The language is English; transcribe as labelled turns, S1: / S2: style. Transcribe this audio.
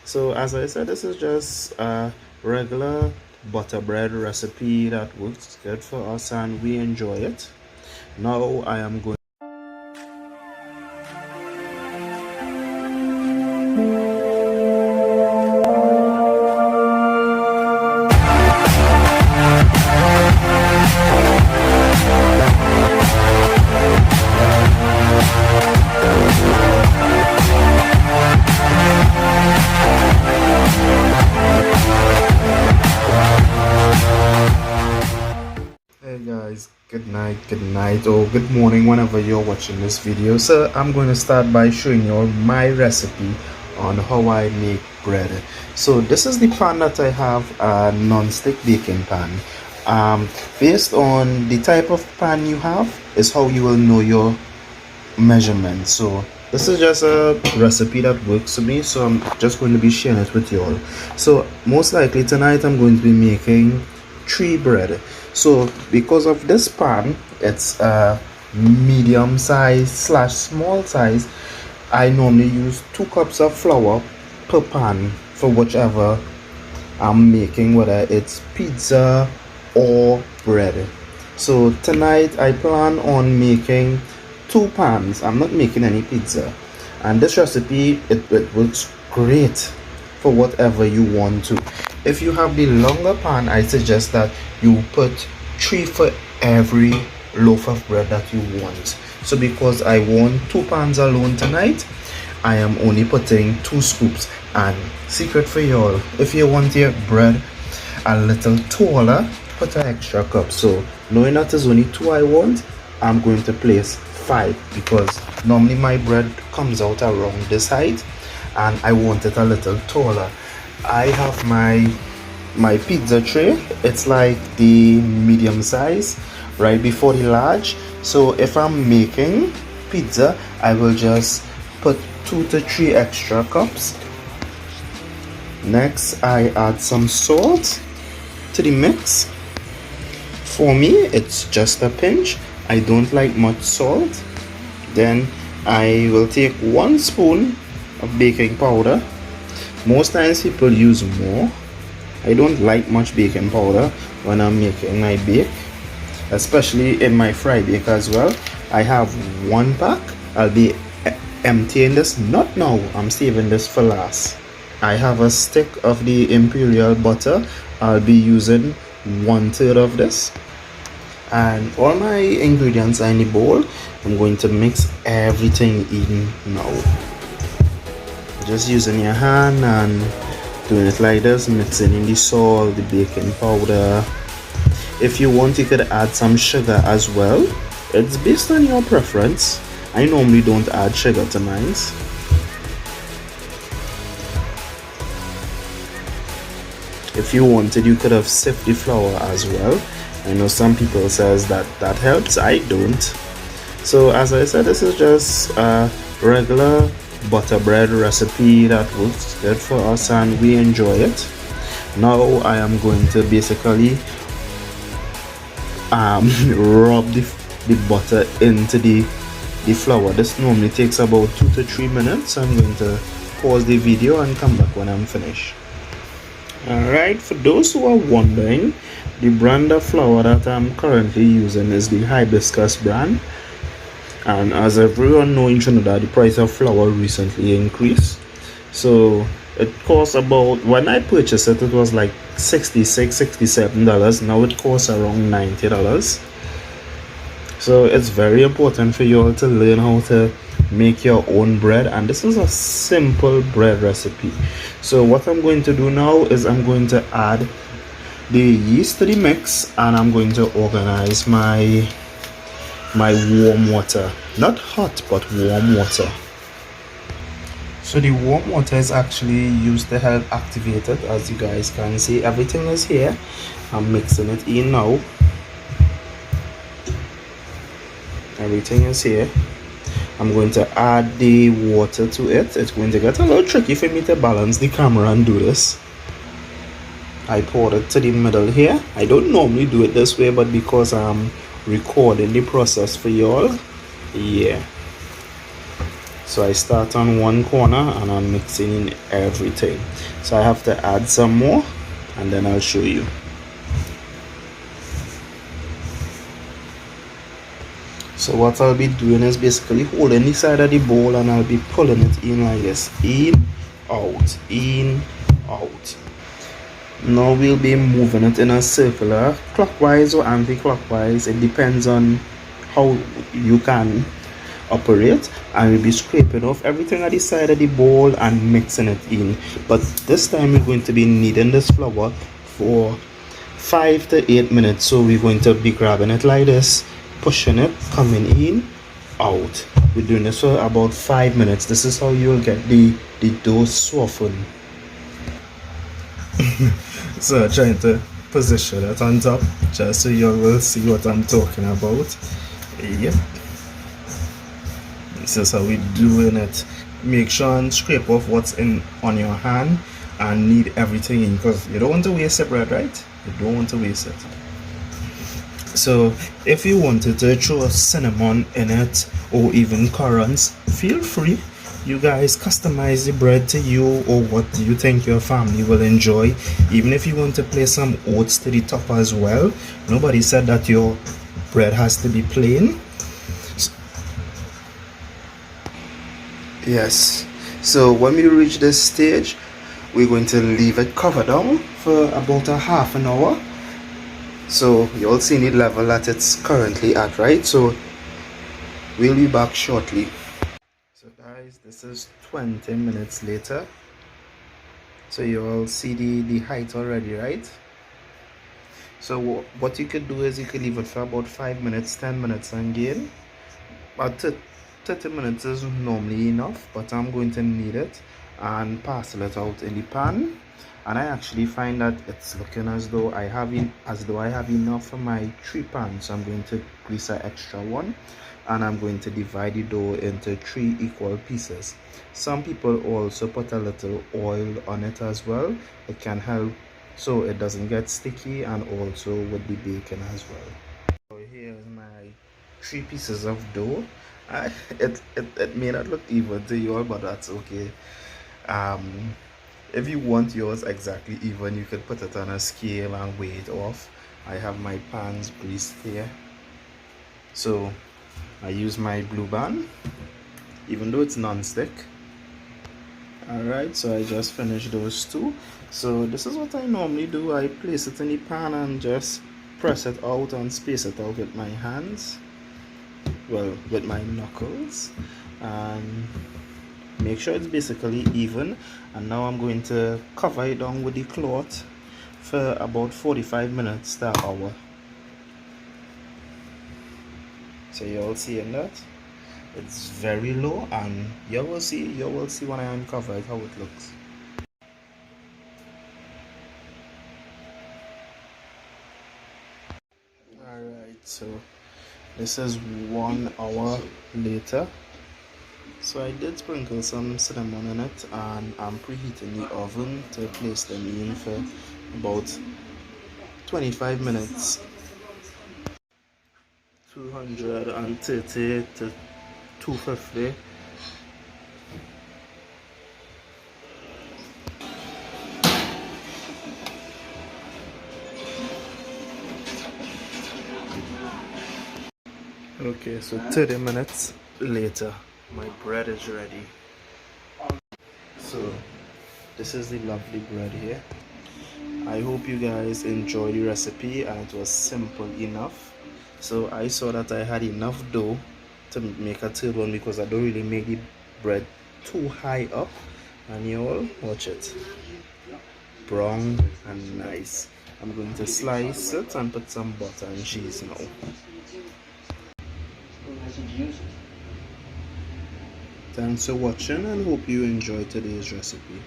S1: So as I said, this is just a regular butter bread recipe that works good for us and we enjoy it. Now I am going. Hey guys, good night or good morning whenever you're watching this video. So I'm going to start by showing you my recipe on how I make bread. So this is the pan that I have, a non-stick baking pan. Based on the type of pan you have is how you will know your measurements. So this is just a recipe that works for me, so I'm just going to be sharing it with you all. So most likely tonight I'm going to be making 3 bread. So because of this pan, it's a medium size slash small size, I normally use 2 cups of flour per pan for whichever I'm making, whether it's pizza or bread. So tonight I plan on making 2 pans. I'm not making any pizza, and this recipe it works great for whatever you want to. If you have the longer pan, I suggest that you put 3 for every loaf of bread that you want. So because I want 2 pans alone tonight, I am only putting 2 scoops. And secret for y'all, if you want your bread a little taller, put an extra cup. So knowing that is only 2 I want, I'm going to place 5 because normally my bread comes out around this height and I want it a little taller. I have my pizza tray. It's like the medium size right before the large. So if I'm making pizza, I will just put 2 to 3 extra cups. Next, I add some salt to the mix. For me, it's just a pinch. I don't like much salt. Then I will take 1 spoon of baking powder. Most times people use more. I don't like much baking powder when I'm making my bake, especially in my fry bake as well. I have 1 pack. I'll be emptying this, not now, I'm saving this for last. I have a stick of the imperial butter. I'll be using 1/3 of this, and all my ingredients are in the bowl. I'm going to mix everything in now. Just using your hand and doing it like this, mixing in the salt, the baking powder. If you want, you could add some sugar as well. It's based on your preference. I normally don't add sugar to mine. If you wanted, you could have sifted the flour as well. I know some people says that helps. I don't. So as I said, this is just a regular butter bread recipe that works good for us and we enjoy it. Now I am going to basically rub the butter into the flour. This normally takes about 2 to 3 minutes. I'm going to pause the video and come back when I'm finished. Alright, for those who are wondering, the brand of flour that I'm currently using is the Hibiscus brand. And as everyone knows in Trinidad, the price of flour recently increased. So it costs about, when I purchased it, it was like $66-67. Now it costs around $90. So it's very important for you all to learn how to make your own bread, and this is a simple bread recipe. So what I'm going to do now is I'm going to add the yeast to the mix, and I'm going to organize my warm water, not hot but warm water. So the warm water is actually used to help activate it. As you guys can see, everything is here. I'm mixing it in now. Everything is here. I'm going to add the water to it. It's going to get a little tricky for me to balance the camera and do this. I poured it to the middle here. I don't normally do it this way, but because I'm recording the process for y'all, yeah. So I start on one corner and I'm mixing in everything. So I have to add some more and then I'll show you. So what I'll be doing is basically holding the side of the bowl and I'll be pulling it in like this. In, out, in, out. Now we'll be moving it in a circular, clockwise or anti-clockwise. It depends on how you can operate, and we'll be scraping off everything at the side of the bowl and mixing it in. But this time we're going to be kneading this flour for 5 to 8 minutes. So we're going to be grabbing it like this, pushing it, coming in, out. We're doing this for about 5 minutes. This is how you'll get the dough softened. So I'm trying to position it on top just so you will see what I'm talking about. Yep, this is how we're doing it. Make sure and scrape off what's in on your hand and knead everything in, because you don't want to waste the bread, right? You don't want to waste it. So if you wanted to throw cinnamon in it or even currants, feel free. You guys customize the bread to you or what you think your family will enjoy. Even if you want to place some oats to the top as well, nobody said that your bread has to be plain. Yes, so when we reach this stage, we're going to leave it covered down for about a half an hour. So you'll see the level that it's currently at, right? So we'll be back shortly. So guys, this is 20 minutes later. So you all see the height already, right? So what you could do is you could leave it for about 5 minutes, 10 minutes and again. About 30 minutes is normally enough, but I'm going to knead it and parcel it out in the pan. And I actually find that it's looking as though I have enough for my 3 pans. So I'm going to grease an extra one, and I'm going to divide the dough into 3 equal pieces. Some people also put a little oil on it as well. It can help so it doesn't get sticky, and also with the bacon as well. So here's my 3 pieces of dough. It may not look even to you all, but that's okay. If you want yours exactly even, you could put it on a scale and weigh it off. I have my pans greased here, so I use my blue band, even though it's non-stick. Alright, so I just finished those 2. So this is what I normally do. I place it in the pan and just press it out and space it out with my hands, well, with my knuckles, and make sure it's basically even. And now I'm going to cover it down with the cloth for about 45 minutes to an hour. So you all seeing that it's very low, and you will see when I uncover it how it looks. Alright, so this is 1 hour later. So I did sprinkle some cinnamon in it, and I'm preheating the oven to place them in for about 25 minutes. 230 to 250. Okay, so 30 minutes later, my bread is ready. So this is the lovely bread here. I hope you guys enjoyed the recipe, and it was simple enough. So I saw that I had enough dough to make a third one, because I don't really make the bread too high up. And you all watch it, brown and nice. I'm going to slice it and put some butter and cheese now. Thanks for watching, and hope you enjoyed today's recipe.